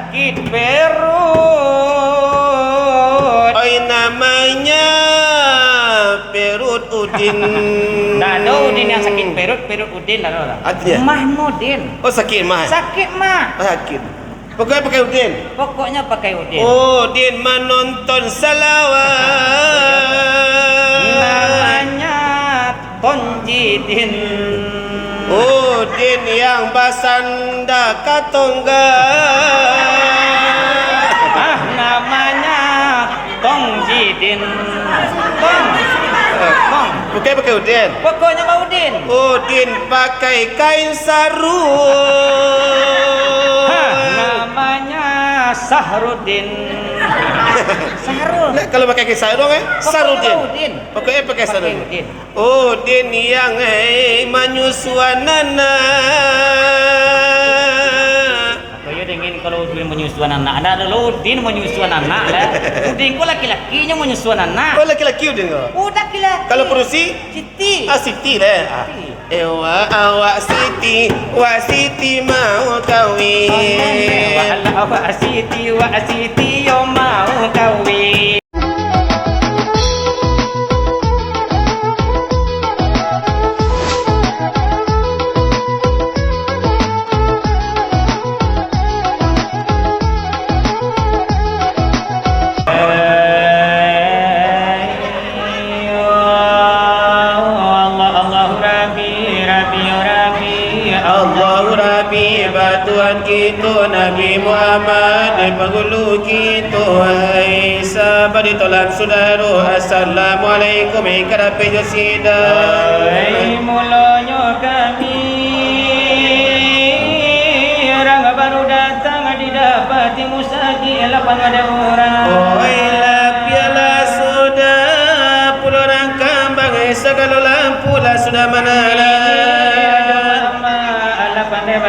sakit perut. Oi, namanya perut Udin. Tak ada Udin yang sakit perut Udin lah. Artinya? Mahmudin. Oh, sakit mah. Sakit mah. Sakit. Pokoknya pakai Udin. Pokoknya pakai Udin. Oh, Udin menonton salawat. Namanya Tonjidin. Oh, Udin yang basanda katongga. Namanya Tongjidin. Tong. Pakai Udin. Pokoknya Pak Udin. Udin pakai kain sarung. Namanya Sahrudin. Sahrul. Nah, kalau pakai kain sarung Sarudin. Udin. Pokoknya pakai sarung. Udin. Udin yang menyusuan anak. Saya ingin kalau Udin menyusuan anak. Ada Udin menyusuan anak lah. Udin kok laki-lakinya menyusuan anak. Oh, laki-laki Udin kau? Oh, laki-laki. Kalau perusi? Siti. Siti lah. Awak Siti, Siti mau kawin. Awak Siti, yo mau kawin. Tuhan kita Nabi Muhammad penghulu kita hai sahabat ditolak saudara assalamualaikum karape josida hai mulanya kami orang baru datang didapati musagi lapan ada orang oi lapiala sudah pulau orang kambang segala lampu lah sudah menalah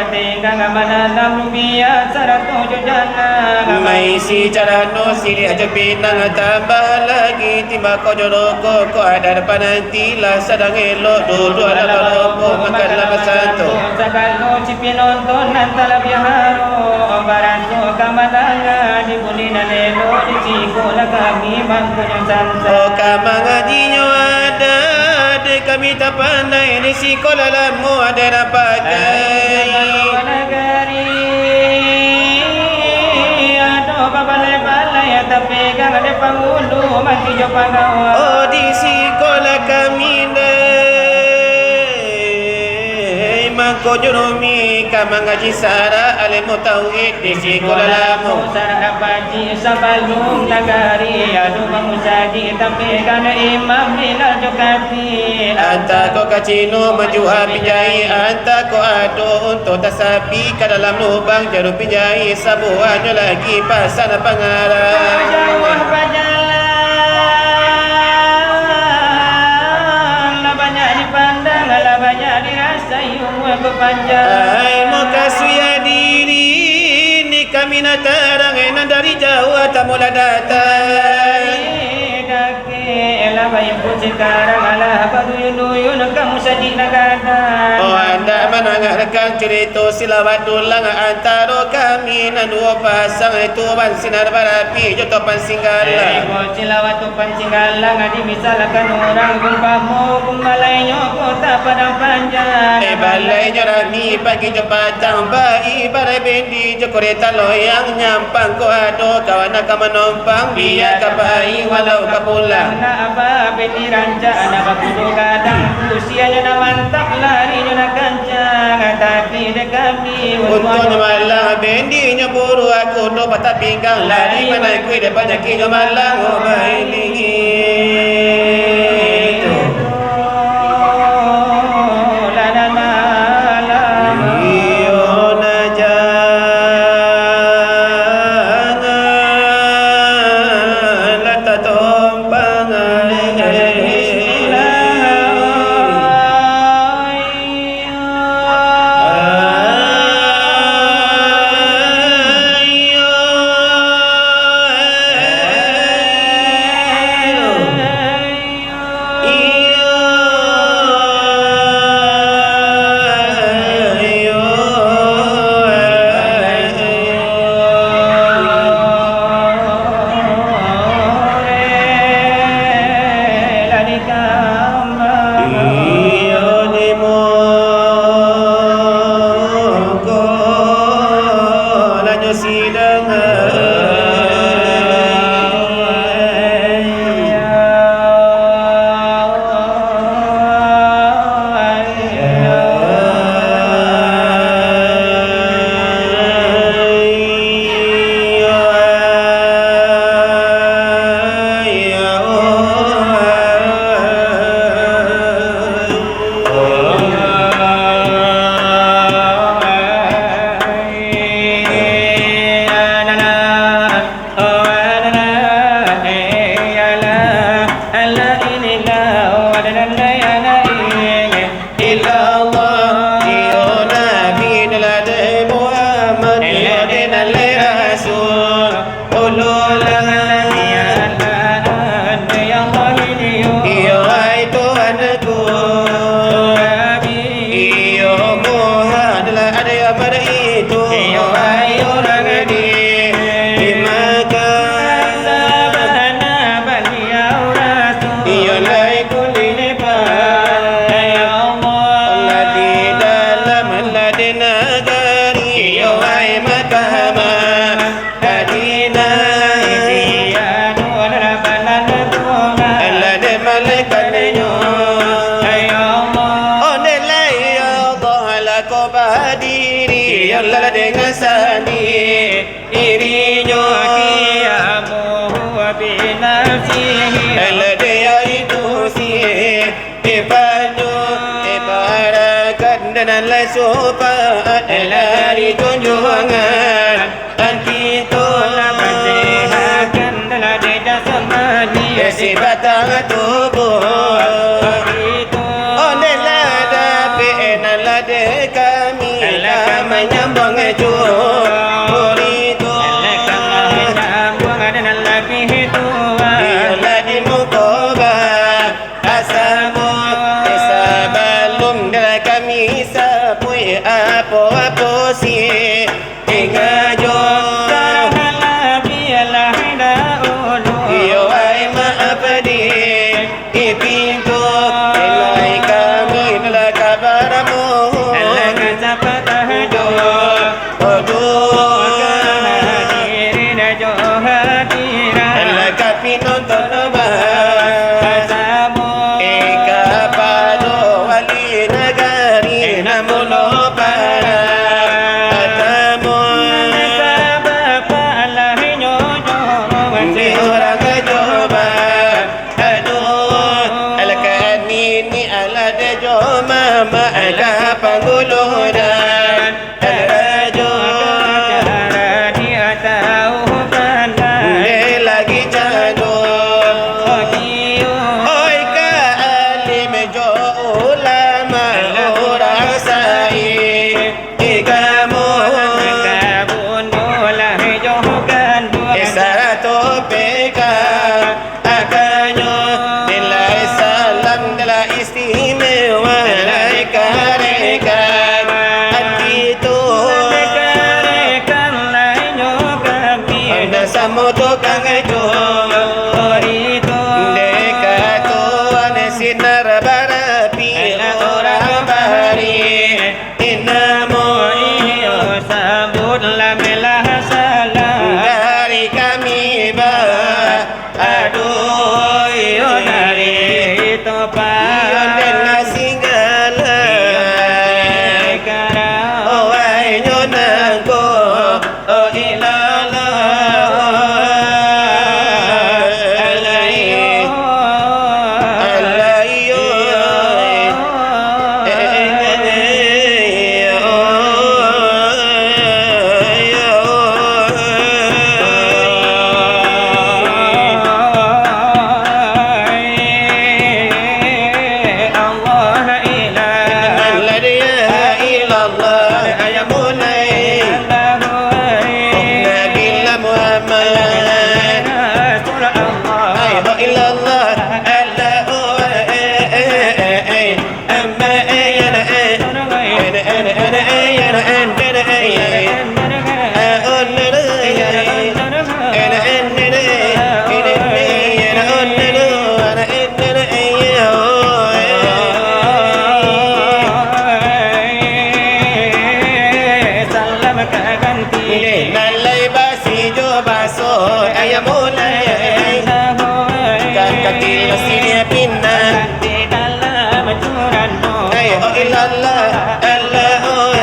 tinggal mana nambiya sarato jana mai si carano sili aja pinang tambah lagi timba ko joroko ko ada depan nanti lah sedang elok dulu ada lopo makanlah bersatu sagalo cipi nonton antara biharo baranto kamadanga di bulina lelo di cikola kami bangkunya sansa oh kamangadinyo ada de kami tak pandai di sekolah lamu ada nak pakai negeri ada balai-balai tapi gang ada penghulu mati jo pagawa oh di sekolah kami mangko jurumi kama ngaji sara alimu tauhid di sekolah lamu sara baji sabalum nagari adu mangusadi tapi kana imam bila jokati anta ko kacino maju pijai anta ko ado untuk tasapi ke dalam lubang jarum pijai sabuannya lagi pasal pangarang jauh pajalan la banyak dipandang la banyak dirasai hai muka suya diri ni kami nak terang dari jauh tak mula datang lah bayi pun sekarang alah baduyun kamu sedih nagada oh anda menangarkan cerita silawat dulang antara kami dan dua pasang itu ban sinar barapi joto pansinggalang silawat tu pansinggalang adi misalkan orang gumpamu kumbalainya kota padang panjang balainya rami pagi jo patang bai barai bendi jo kereta loyang nyampang ko ado kawan nak menompang biar kapai walau kapulang beti ranca anak bakudo kadang usianya nak mantap larinya nak kencang tapi dek kami untuknya malah bendinya buru aku do patah pinggang lari mana kui depannya kijo malang oh baili sidang dan sopan dari junjungan dan kita mensehatkan dalam dada semani sebatang tubuh onelah dapat enalah de kami menyambung jujur itu menyambung dan lebih tua ialah di mukoba asamu sebelum dah kami sapui apa-apa si hingga jo karena biarlah dahulu yo ai maaf di pintu elai kami dalam kabarmu elai kata tahdo aduh diri dah jo hadiran elai kapi nonton bahasamu kapado wali negari namulo para atamu bapa Allah nyojo mesti orang kejoba aduh alakani ni ala dejo mama ala panguluran rajo dia tahu pandai lagi jado oi ka alim jo ulama orang sai igamu kabun bola jo kan sarato peka akanyo nilai salam dala istimewa rekan-rekan hati tu rekan lainyo kami anda samoto kang jo itu dekat tuan sinar barapi orang bahari inamu iyo sambutlah melah salam dari kami aduh iyo dari topan iyo dengan singgala oh ay nyonangko oh ilala Bila sini pinna di dalam curano Hey oh ilallah Allah oh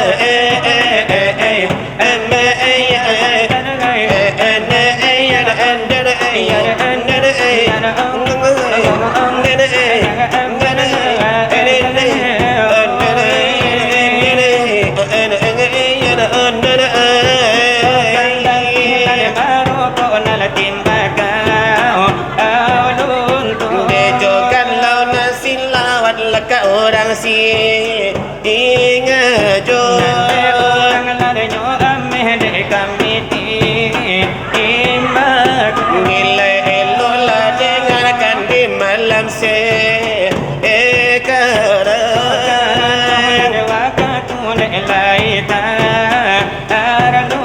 orang si ingat jo orang ladanya ameh de kami imak nilai elola dengarkan di malam se ekara waktu laita aranu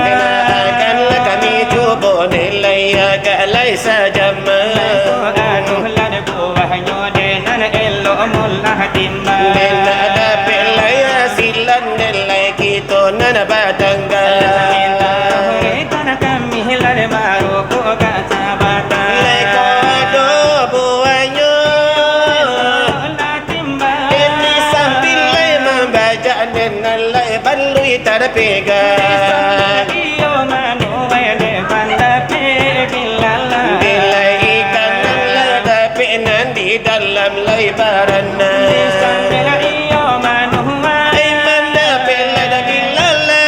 dengarkanlah kami cuba nilai agak lain saja anu lad buahnya denan elo mullah timba nilai ada pelaya silan nilai kita nana batangga tanah kami lad baru ku kasabata leko do buahnya la timba ini sambil lai membaca nilai balui tak pegang iyo manu wele panda pe bilala nilai ikan lada penan di dalam lebaran sambil iyo manu iman da pelada bilala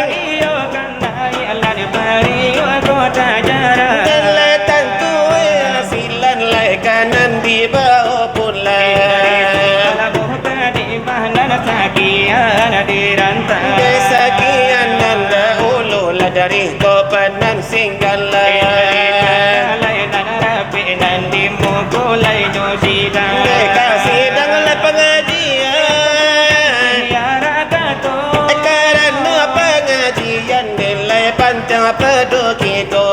iyo kanai Allah di bari kota jara nilai tantu silan lai kanan di bawah pula ala buka di bahana sakian di rantai Desakian nanda ulu lah dari kopanan singgala kasih danglah pengajian karena pengajian nilai pantang pedu kita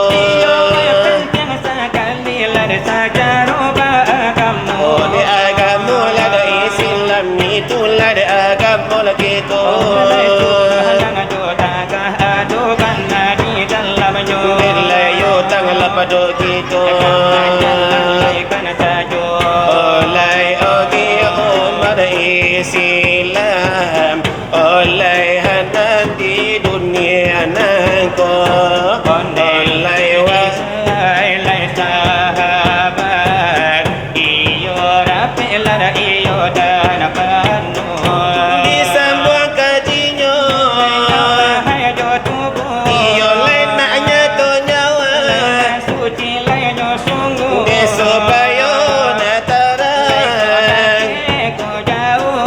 oh di agama lah da Islam itulah di agama lah kita nilai yutang lah pedu kita oleh ogi umat Islam oleh hanan di dunia nangko oleh Lai sahabat iyo rapi lara iyo dan panu disambung kajinya hai jo tubuh iyo lain naknya tu nyawa suci lainnya sungguh supaya natarang ko jauh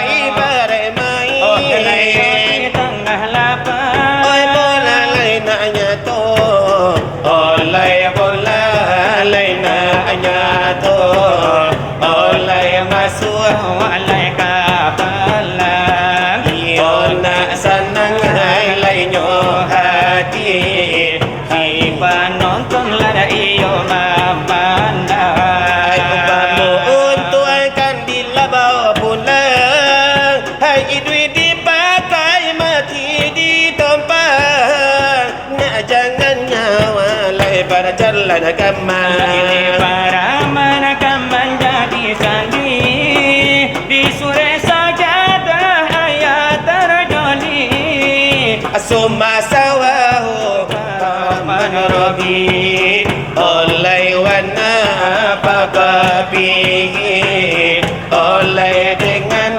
ibarat main tengah lapar oi bola lain naknya tu oleh bola lain naknya tu oleh masuk walai kapalang iyo nak senang hai lainnya hati nonton lara iyo hai upamu untuk akan dilabau pulang hai duit dipakai mati ditumpang nak jangan nyawa lai pada jalan agama para manakam menjadi sandi di sore sajadah ayat terjoli asuma sawahu manrobi oleh wana papapi oleh dengan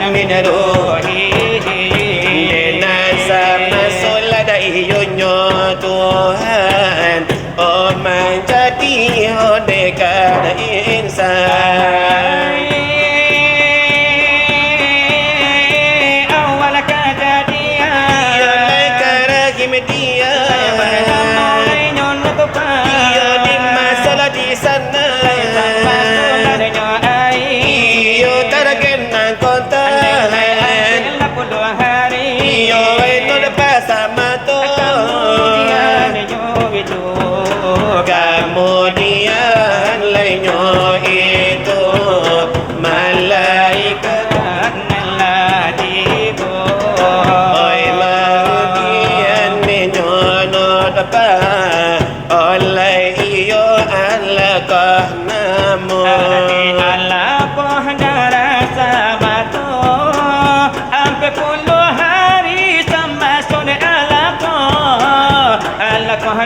minruhi dengan sama solada iyonyo Tuhan oh menjadi hodeka insan awal kejadian oleh karahim dia iyo di masalah di sana iyo taragen nang kota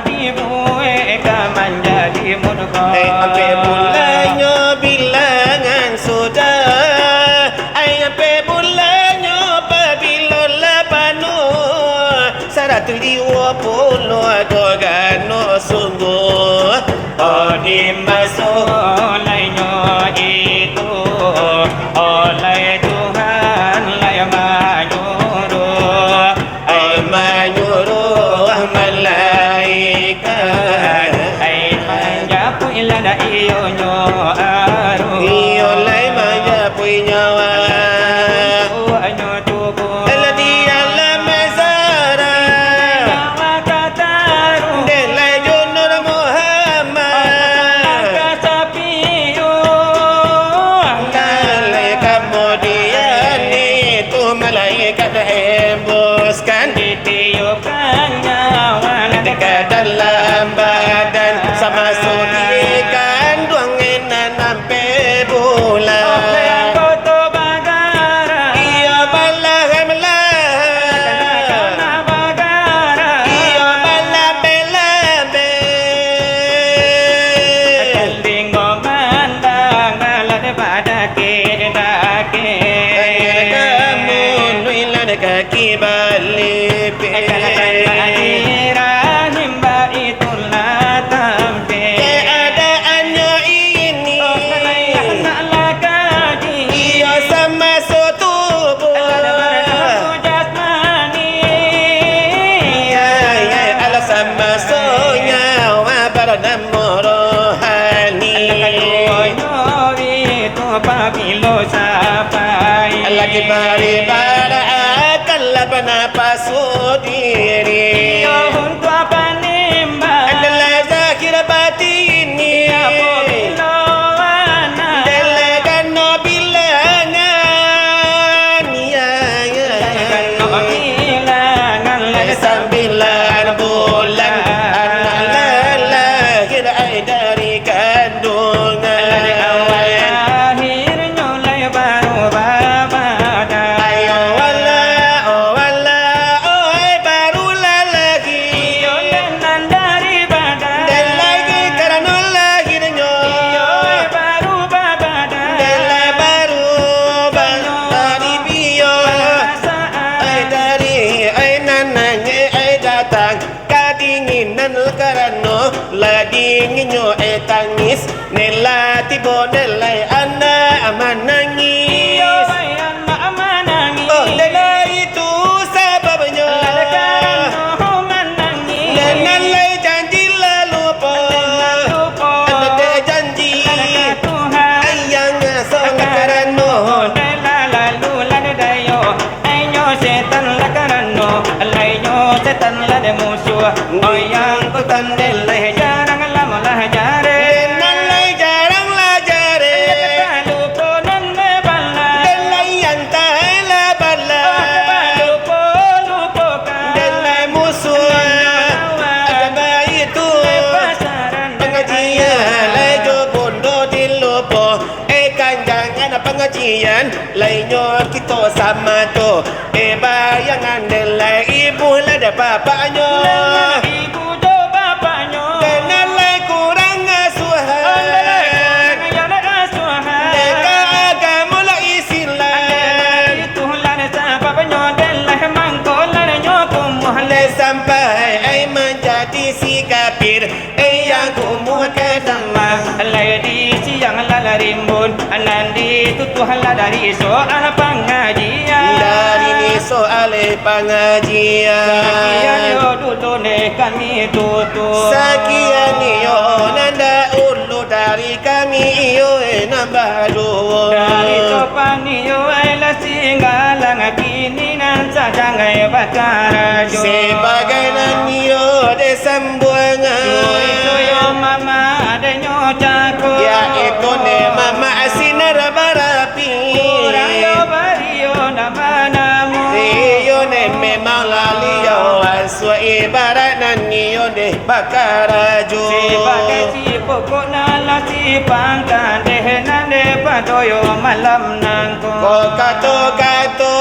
di buai menjadi murka. Sampai bulannya bilangan sudah, sampai bulannya apabila lapanu 120 gano sungguh. Oh di masuk Olehnya itu oleh Tuhan lai menyuruh menyuruh malaikat menjapu ilana iyonyo aru iyo lai menjapui nyawa anyo tubuh alladhi alam mazara kataru delai junur Muhammad kasapiyo dalai kemudian itu malaikat hembuskan ditiupkan nyawa dekat dalam badan sama sudi kandungan sampai bulan. Iya balah iya balah belabe. Kamu nuilan kaki balik. Keadaannya ini iya sama setubuh. Ala sama sonyawa bernama rohani. Lagi beribadah adalah bernapas diri. Adalah zahir batini. Delegan no bilangan. Sembilan bulan anak lahir dari kandungan. Ayo wala, oh wala, oh barulah lagi. Dan lagi karena lahirnya. Dan baru dari bio. Dari nananya datang kadinginan karena ladinginyo tangis. Nela tibo nelai anak menangis. Oh nela itu sebabnya. Jangan lay janji lalu po. Anda janji ayang solat karena. Oh yang ku tandilai jarang lamalah jare Nalai jarang lajare. lupo nanne balla Delai yang tala bala. lupo kan Delai musuh. Agama itu pasaran pengajian lejo bondo dilupo. Kanjangan pengajian lainyo kita sama tu. Bayangan delai ibu lada bapaknya. ibu do bapaknya Nalai kurang asuhan. Deka agama lah Islam. itu lan sababnya delah mangkolan nyokum Sampai ai menjadi si kafir. Yang kumuh kedama. lady siang lalarimbun anandi tutuhan dari soal pengajian Dari ni soal pengajian. Sekian yo dulu ne kami tutup Sekian yo nanda ulu dari kami yo nambah dua. dari topan yo ela singgalang kini nan sajangai bakar jo Sebagai nanyo desambuangan. yo mama ada nyocako Ya itu ne mama sinar barapi. rayo bario nabanamu Iyo ne memang lali yo aswa ibarat nanyo deh bakar jo. sebagai si pokok nala si pangkan deh nande padoyo malam nangko Kato-kato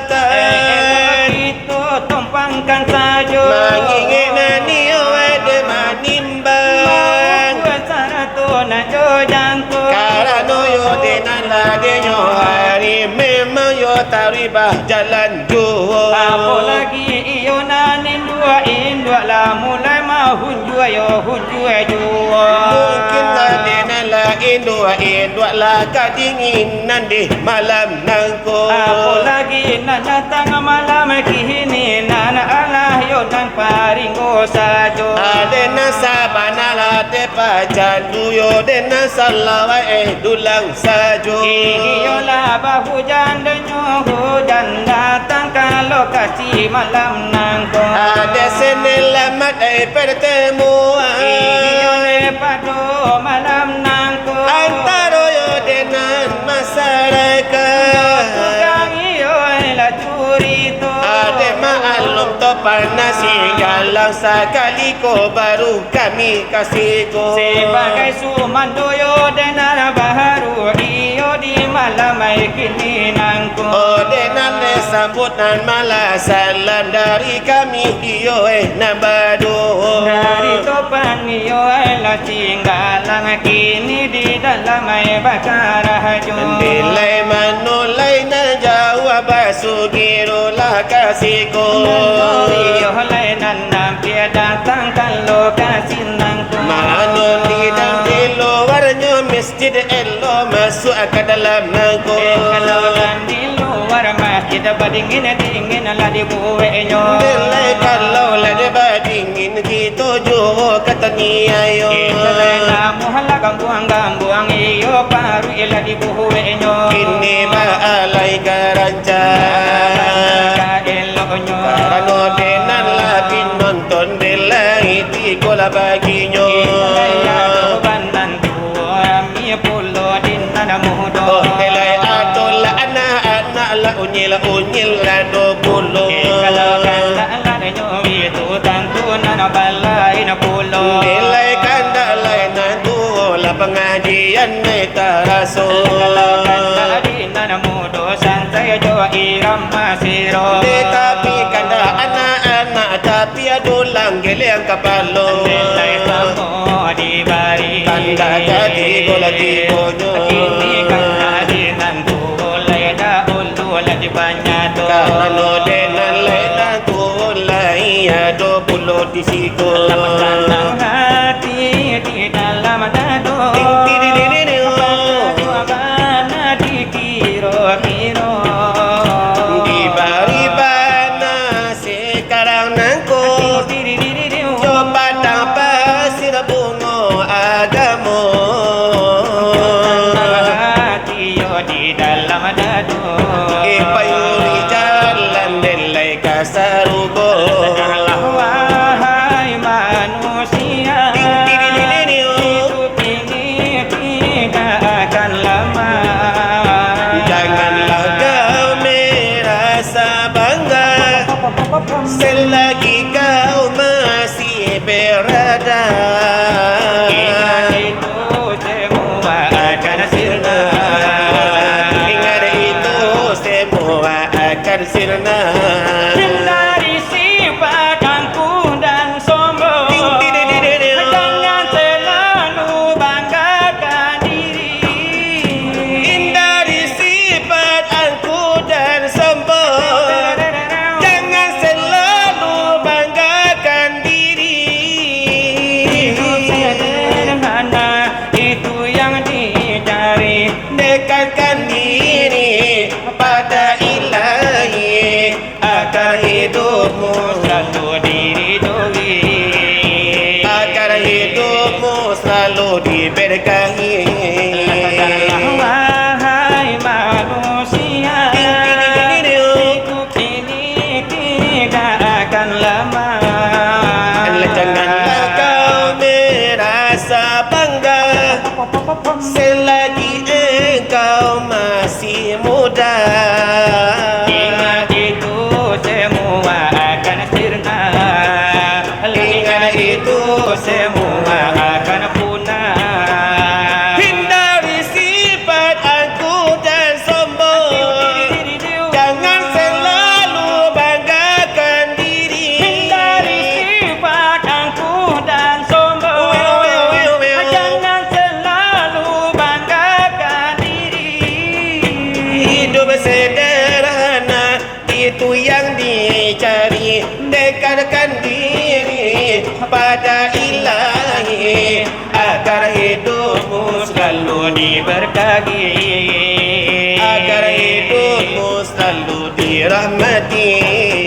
penghormatan itu tumpangkan saja Mangingin nani jangkut. Karena yo denan ladenyo hari memang yo taribah jalan dua. Apalagi iyo nanin dua lah mulai mah hunjua yo hunjua jua. Mungkin ladenan lain dua lah kadinginan di malam nangko. Apalagi na datang malam kini nana Allah yo nan paringo sajo. Adena sabana la te pacandu yo dena salawa dulang sajo. Iyo lah hujan denyo hujan datang kalau kasih malam nangko. Ada senelamat pertemuan. Iyo le pado malam nangko. Antara yo dengan masyarakat. Tukang iyo la curito. Ada maklum topan nasi galang sekali ko baru kami kasih ko. Sebagai sumandoyo dengan baharu iyo di malam kini nangko. Oh dengan sambutan malah salam dari kami iyo nabado. Dari topan iyo la tinggalang kini di dalam bakar jum. Nilai manulai na jawab sugiro lah kasihku. Iyo lainan nampia datang kalau kasih nangko. Manul di dalam di luarnya masjid elo masuk ke dalam nangko. Kalau dan di luar masjid badingin dingin lah dibuenyo. Nilai kalau lada badingin kita jo kata niayo. Kita muhalah gambuang iyo paru ilah dibuenyo. Kini maalai garanca. Karena denan lah pinonton bela iti kola baginyo. Oh nilai atol la anak la unyil la do pulo. Nilai kanda lai na tu la pengajian neta raso. Tetapi kanda anak-anak tapi adulang geleng kapalo. Tanda jadi gola tikonyo. Karena denan lena tu lai ado pulo di situ. Hati di dalam dado. Kiro Di bari bana sekarang nangko. Coba pasir bungo agamo. di dalam dado. Ipayuri jalan delai kasarugo. Wahai manusia, hidup ini tidak akan lama. Janganlah kau merasa bangga selagi kau masih berada. Ingat itu semua akan sirna. Ingat itu semua akan sirna. Hindari sifat angkuh dan sombong. Jangan selalu banggakan diri. Hindari sifat angkuh dan sombong. Jangan selalu banggakan diri. Hidup sederhana itu yang dicari. Dekatkan diri pada Ilahi agar hidupmu Selalu diridhoi. agar hidupmu selalu diberkahi. Wahai manusia, hidup ini tidak akan lama. Janganlah kau merasa bangga selagi engkau masih muda. Ingat itu semua akan sirna. Ingat itu semua akan punah. serahkan diri pada ilahi agar hidupmu selalu diberkahi, agar hidupmu selalu dirahmati.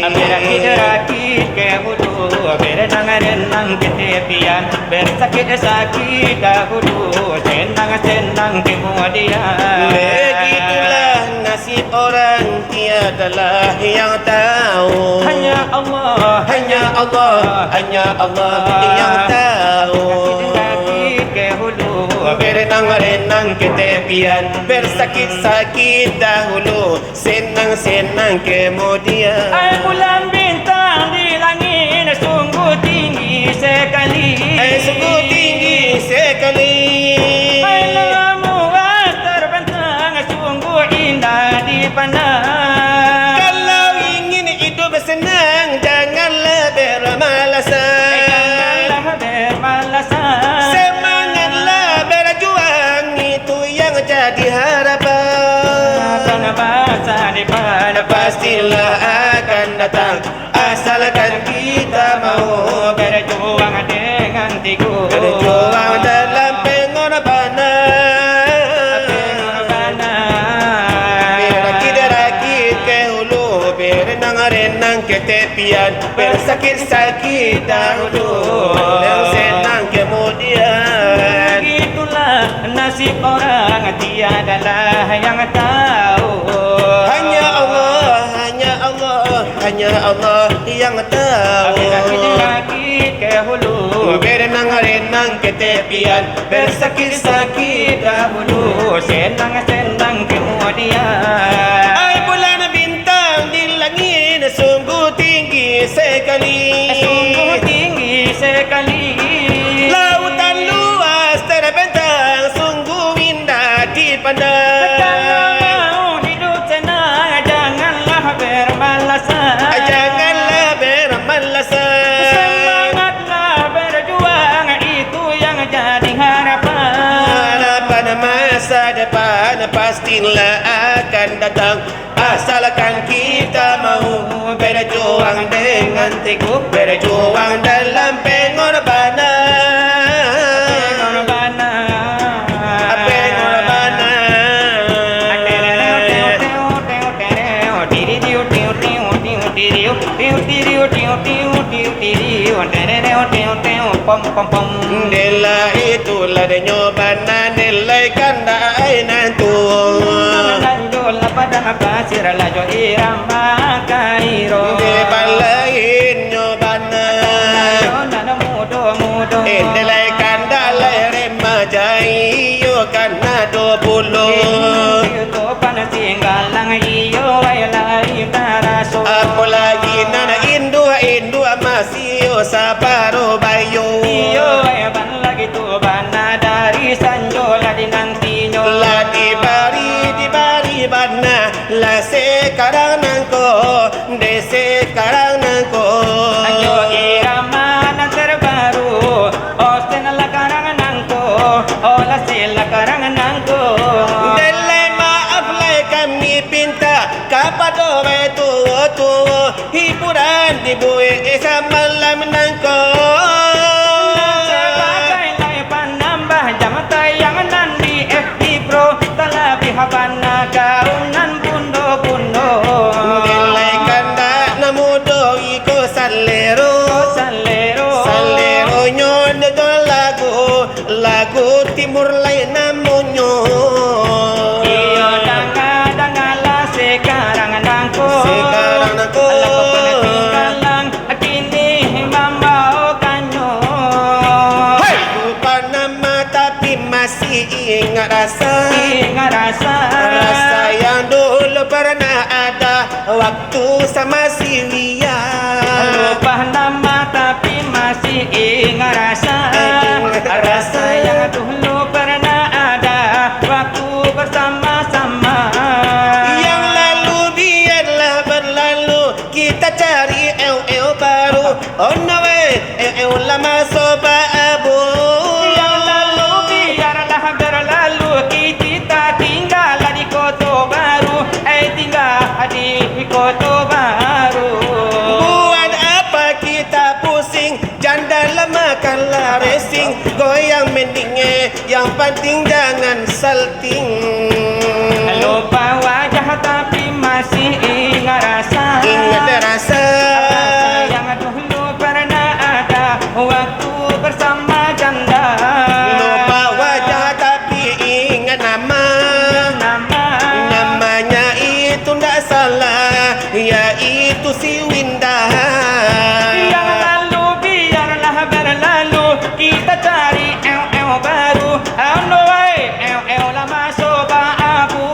Berakit-rakit ke hulu, berenang-renang ke tepian, bersakit-sakit dahulu, senang-senang kemudian. Begitulah nasib orang, tiadalah yang tahu. Hanya Allah, Hanya Allah, hanya Allah yang tahu. berakit-rakit ke hulu, Berenang-renang ke tepian, bersakit-sakit dahulu, senang-senang kemudian. Ai bulan bintang di langit sungguh tinggi sekali. Sungguh tinggi sekali. Ai lamuan terbentang sungguh indah dipandang. Kalau ingin hidup senang, janganlah bermalasan. Janganlah bermalasan. Semangatlah berjuang, itu yang jadi harapan. Karena bahasa depan Pastilah akan datang, asalkan kita mau berjuang dengan teguh. berjuang dalam pengorbanan. Berakit-rakit ke hulu, berenang-renang ke tepian, bersakit-sakit dahulu, senang kemudian. Begitulah nasib orang, tiadalah yang tahu. Hanya Allah, hanya Allah, hanya Allah yang tahu. Berakit-rakit ke hulu, Berenang-renang ke tepian, bersakit-sakit dahulu, senang-senang kemudian. Ai bulan bintang di langit sungguh tinggi sekali. Sungguh tinggi sekali. Lautan luas terbentang sungguh indah dipandang. Kalau mau hidup senang, janganlah bermalasan. Janganlah bermalasan. Semangatlah berjuang, itu yang jadi harapan. Harapan masa depan pastilah akan datang, asalkan kita mau berjuang dengan teguh, berjuang dalam pengorbanan. Nila itulah nyobana nilai kanda ainantu. Lanjul pada pasir lajo irama kairo. De balain nyobana. Mudo. Nilai kanda lai remajai yo kana 20. Itu panas tinggalang iyo wailai taraso. Apalagi nana Indo masih yo saparo bayo. Iyo ban lagi tu bana dari sanjo ladi nantinya. La di bari bana la sekarang nangko de sekarang nangko. Ayo irama na terbaru, osten la karangan nangko, ola sila karangan nangko. Dele maaf lai kami pinta kapado tu hiburan dibuat samalam nangko. Sebagai lai panambah jam tayangan di FB Pro, talabi habana kaunan bundo. Dele kanda namudo iko salero nyon do lagu timur lain namunyo. Iyo danga sekarang nangko. Alam tinggalang kini mamau kanyo. Hai lupa nama tapi masih ingat rasa yang dulu pernah ada waktu sama si Lia. Lupa nama tapi masih ingat rasa yang dulu pernah ada waktu bersama-sama. Yang lalu biarlah berlalu, kita cari baru. Oh no way, lama soba abu. Yang lalu biarlah berlalu, kita tinggal di kota baru. Tinggal di kota baru. Buat apa kita kita pusing. Janda lama kalah racing. Goyang mendingnya, yang penting jangan salting. Lupa wajah tapi masih ingat rasa. Ingat rasa yang dulu pernah ada waktu bersama janda. lupa wajah tapi ingat nama. Namanya itu ndak salah, yaitu si Winda. Yang lalu biarlah berlalu, kita cari el baru. On the way, el lama soba abu.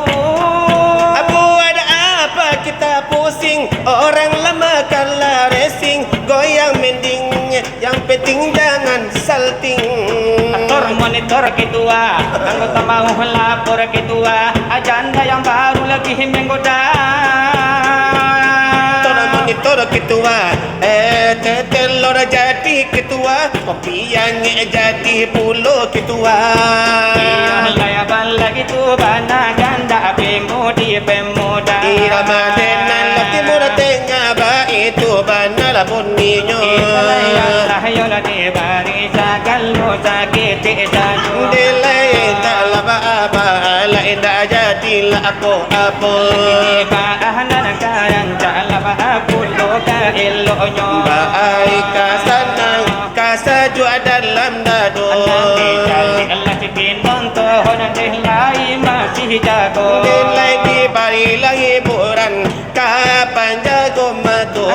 Abu ada apa kita pusing? Orang lama kalah racing. Goyang mendingnya, yang penting jangan salting. Atur monitor ketua, anggota mau lapor ketua, ajanda yang baru lagi menggoda. Monitor ketua, telur jadi ketua, kopi yang jadi pulau ketua. Layaban lagi tu bana ganda pemuda. Irama denan la timur tengah ba itu bana la bunyinya. Lahayola de bari sagallo sakit sanu. Delay tak laba apa la indah jadi la apa. Bahanan kayang jalaba pulo ka elonyo. Baai ka sanang ka sajua dalam dado. Allah cikin bonto honan delai masih jago. Delay di bari hiburan kapan jago matu.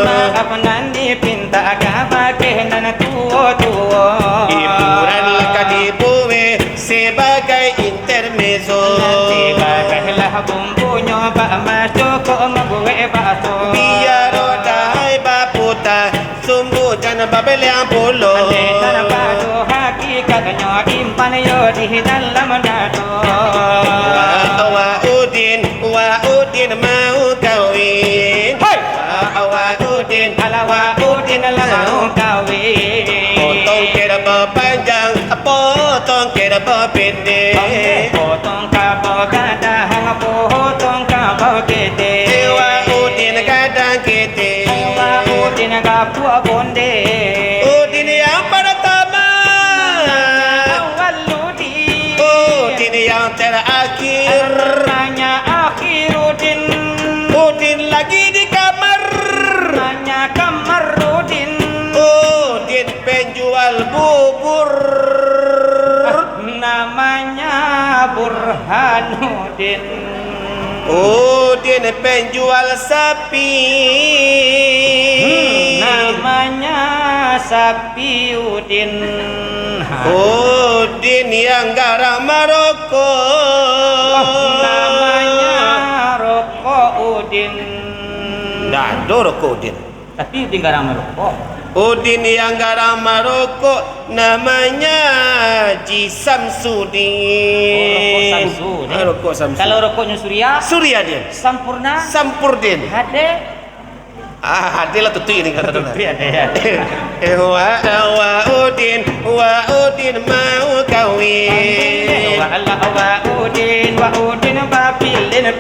Maaf nanti pinta agama kehenan tuo. Hiburan laka dibuwe sebagai intermezzo. Bagailah bumbunya pak masuk mabuwe baso. Biar rodai baputa sumbu jana babel yang polo. Tanah batu hakikatnya impan yo di dalam dado. Wa udin mau kawin. Wa udin mau kawin. Potong kira panjang, potong kira pendek. Potong kabau gadang, potong kabau gede. Wa udin kadang kete. Wa udin kabau bonde. Udin yang pertama. Awal udin. Udin yang terakhir. Nanya akhir udin. Udin lagi di kamar. Nanya kamar udin. Udin penjual bubur. Namanya Burhanuddin. Udin penjual sapi. Namanya Sapi Udin. Udin yang garang Maroko. Namanya Rokok Udin. Dado rokok Udin. Tapi Udin garang merokok. Udin yang garang Maroko namanya Ji Samsudin. Rokok Samsudin. Kalau rokoknya Surya, Surya dia. Sampurna, Sampurdin. Hade. Hadilah tutu ini kata dona. Ya. Wa Udin mau kawin. Wa Udin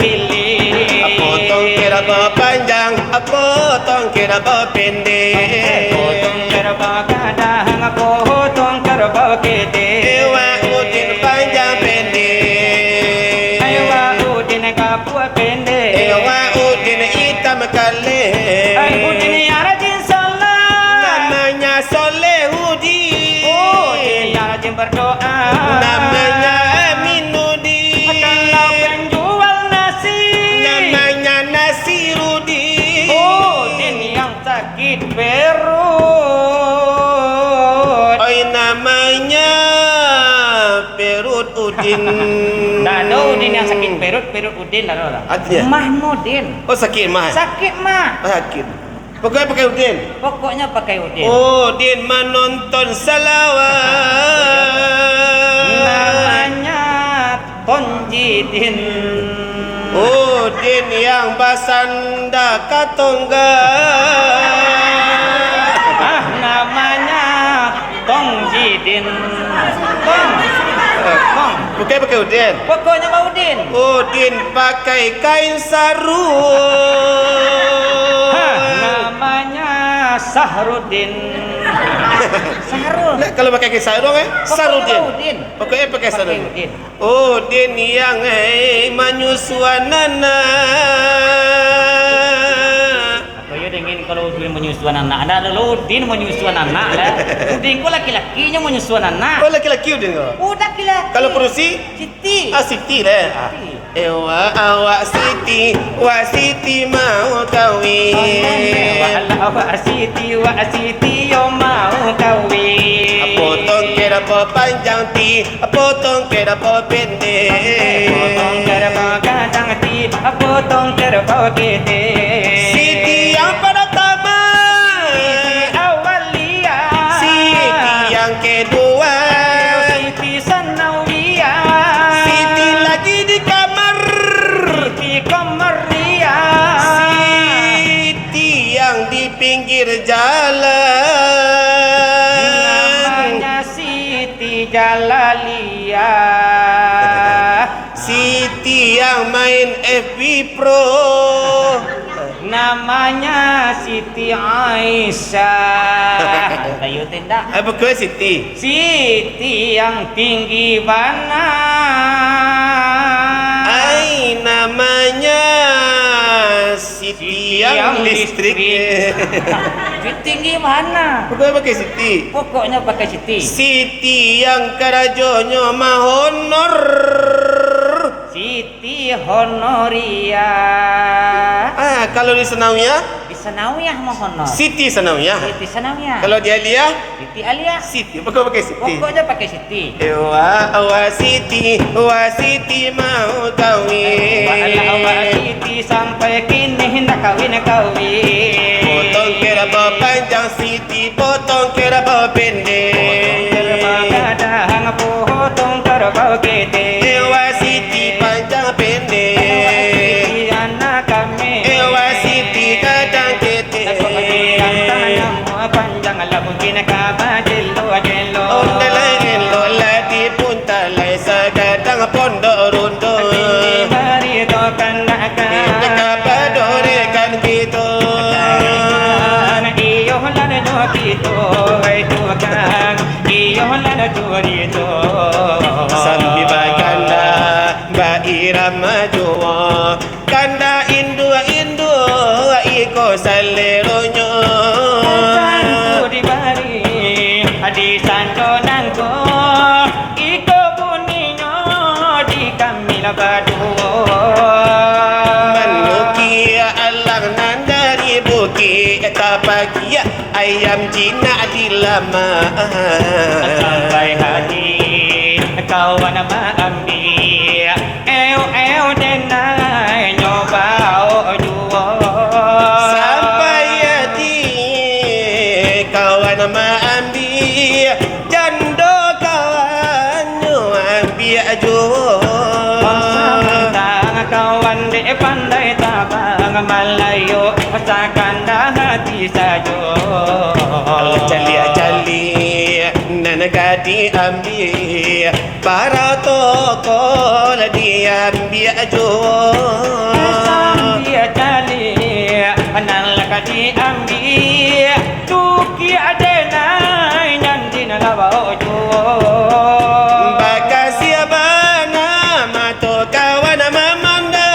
pilih. Potong kira panjang, potong kira pendek. Potong kerbau gadang, potong kerbau gede. Wa Udin panjang pendek. Wa Udin kapua pendek. Wa Udin hitam kale. Udin yang rajin salat. Namanya Solehudin. Udin yang rajin berdoa. Namanya Aminuddin. Kalau penjual nasi. Namanya Nasirudin. Udin yang sakit perut. Oi namanya Perut Udin. Dado Udin yang sakit perut Udin dado. Artinya? Mahmudin. Oh sakit mah. Sakit mah. Sakit. Pokoknya pakai Udin. Pokoknya pakai Udin. Udin menonton salawat. Namanya Tonjidin. Udin yang basanda katongga. Namanya Tongjidin. Tong. Bukan pakai Udin. Pokoknya mau Udin. Udin pakai kain sarung. Namanya Sahrudin. Sahrul. Nah, kalau pakai sarung Sarudin. Pokoknya pakai sarung. Udin. Oh, Din yang menyusuan anak. Kaya dengan kalau Udin menyusuan anak, ada Udin menyusuan anak lah. Udin kok laki-lakinya menyusuan anak. Oh, laki-laki Udin kau. Oh, laki-laki. Kalau perusi? Siti. Siti lah. Ewa awak Siti, wa Siti mau kawin. Wa Siti yo mau kawin. Potong kira po panjang ti, potong kira po pendek. Potong kira po gadang ti, potong kira po gede. Siti yang pertama, Siti awalia. Siti yang kedua, Siti sanawia. Siti lagi di kamar, Siti komaria. Siti yang di pinggir jalan. Namanya Siti Jalalia. Siti yang main FB Pro. Namanya Siti Aisyah. Ayo tindak. Apa kau Siti? Siti yang tinggi mana? Ai namanya Siti yang listrik. Siti tinggi mana? Pokoknya pakai Siti. Pokoknya pakai Siti. Siti yang kerajonyo mahonor. Siti Honoria. Kalau di Sanawiyah, Di Sanawiyah mau honor. Siti Sanawiyah. Siti Sanawiyah. Kalau di Aliyah, Siti Alia. Siti. Pokoknya pakai Siti. Pokoknya pakai Siti. Wa Siti mau kawin. Wa Siti sampai kini hendak kawin. Potong kira bawa panjang Siti, potong kira bawa pendek. Kadang potong kerbau gede. Wa Siti panjang pendek. Siti anak kami. Wa Siti kadang ketek. Panjang labu kina kaba jelo. Ondalai lola di puntalai sekadang pondok rondo. Hari to kandakan. Kapadorekan gitu. Iyo lana do kito hai tu kan. Iyo lana do rito. Sambil baganda ba irama juwa kanda indu iko saleronyo. Di bari adi sanjo nangko iko buninyo di kamila badu. Manukia alang nandari buki tapakia ayam Cina dilama. Sampai hati kawan maambil denai nyobao juo. Sampai hati kawan ambil jando kawan ambil jual. Kawan de pandai tabang Malayo sakanda hati sajo. Cali nanagadi ambil para toko dia ambil jual. Dia cali analaka diambil tuki adenai nyandina labao jual. Bakasia bana mato kawan mamanda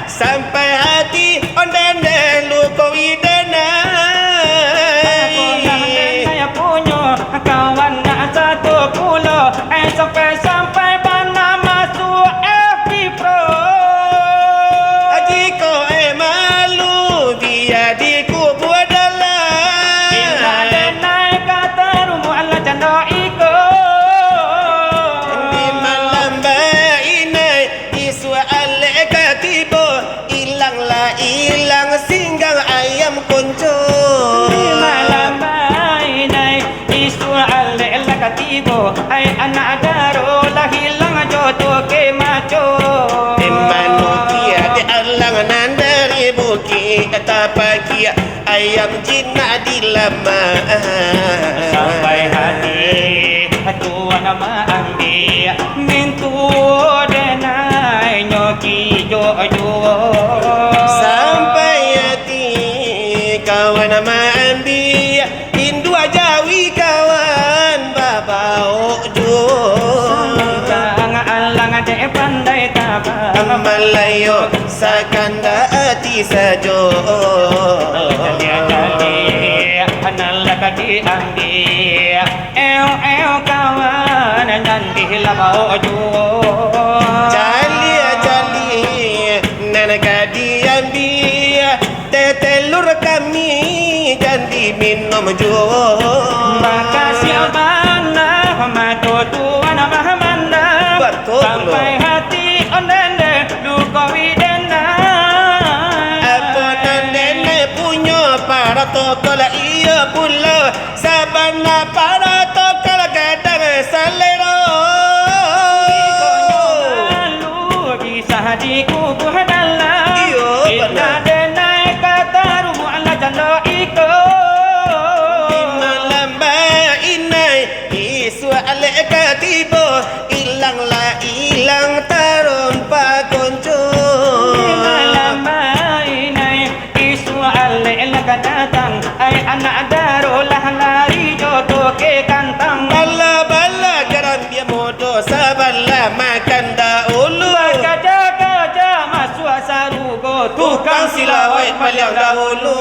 sampai hati ondende luko idena. Kawan nak 10 sampai bana masuk FB Pro. Jiko malu biar dikubur dalam. Kita denai kata rumu Allah janda iko. Di malam bainai isu alek tiba ilanglah ilang singgang ayam konco. Di malam bainai isu alek katibo ay anak daro lah hilang jodoh ke maco. Manusia di alang nandari buki tapakia ayam Cina dilama. Sampai hati tuan maambil mintu denai nyoki jojo. Sampai hati kawan ambil Malayo sakanda hati sajo Jadi hanal kadi andi kawan nanti labau ju Jali nana kadi ambi tetelur kami ganti minum jo Makasih mana Hamadu Tuhan Mahamanda Betul. Sampai hati ondene luka widena Apa nenek punya para tokol iya pula sabana para tokol kadang salero Lalu bisa dikukuh dalam Iyo, Kita benar. denai kata rumu ala janda iko Malamba inai isu aleka tibo ilang tarun pa konco datang ay anak darulah lari jodoh ke kantang bala garam dia modo sabala makan dahulu kaja masuk sarugo tukang silawai paling dahulu